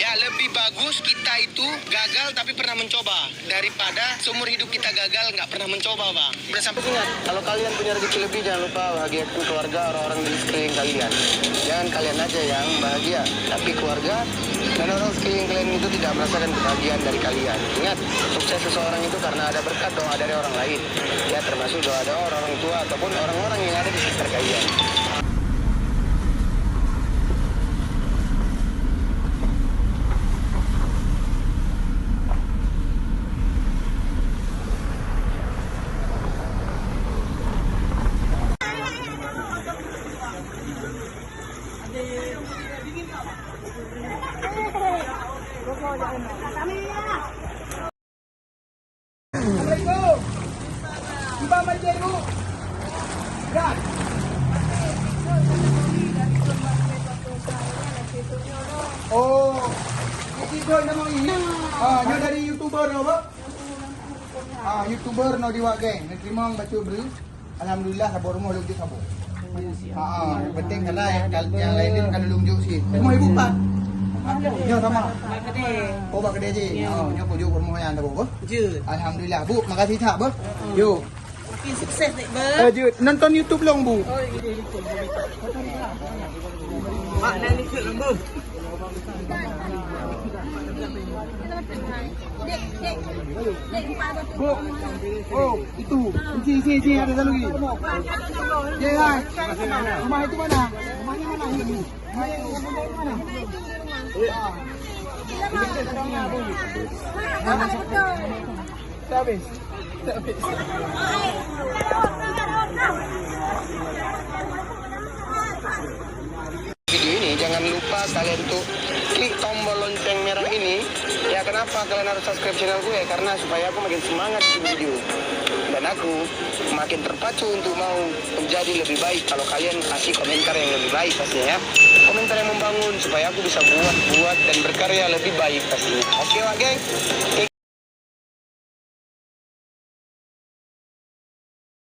Ya, lebih bagus kita itu gagal tapi pernah mencoba daripada seumur hidup kita gagal nggak pernah mencoba, Bang. Udah sampai ingat, kalau kalian punya rezeki lebih jangan lupa bahagiakan keluarga, orang-orang di sekeliling kalian. Jangan kalian aja yang bahagia, tapi keluarga dan orang sekeliling kalian itu tidak merasakan kebahagiaan dari kalian. Ingat, sukses seseorang itu karena ada berkat doa dari orang lain. Ya, termasuk doa orang tua ataupun orang-orang yang ada di sekitar kalian. Assalamualaikum. Iba manja ibu. Ya. Oh, itu nama ini. Nya dari YouTuber no, Pak? YouTuber no diwak geng. Terima baca beri. Alhamdulillah sabor rumah lu sabor. Yang penting karena yang lain kan belum jauh sih. Rumah ibu Pak. Nyo sama. Oh, Pak Gede je. Nyo pujuk rumah yang tahu, Bu. Alhamdulillah, Bu. Makasih tak, Bu. Yo. Makin sukses nih, Bang. Nonton YouTube long, Bu. Oh, ini YouTube. Mak nanti ke lembur. Bu. Oh, itu. Isi ada satu lagi. Ya, hai. Rumah itu mana? Rumahnya mana ini? Mana? Habis. Video ini jangan lupa kalian tuh klik tombol lonceng merah ini. Ya, kenapa kalian harus subscribe channel gue? Karena supaya aku makin semangat di video dan aku makin terpacu untuk mau menjadi lebih baik. Kalau kalian kasih komentar yang lebih baik pastinya ya, komentar yang membangun supaya aku bisa buat dan berkarya lebih baik pastinya. Oke, Wak geng, klik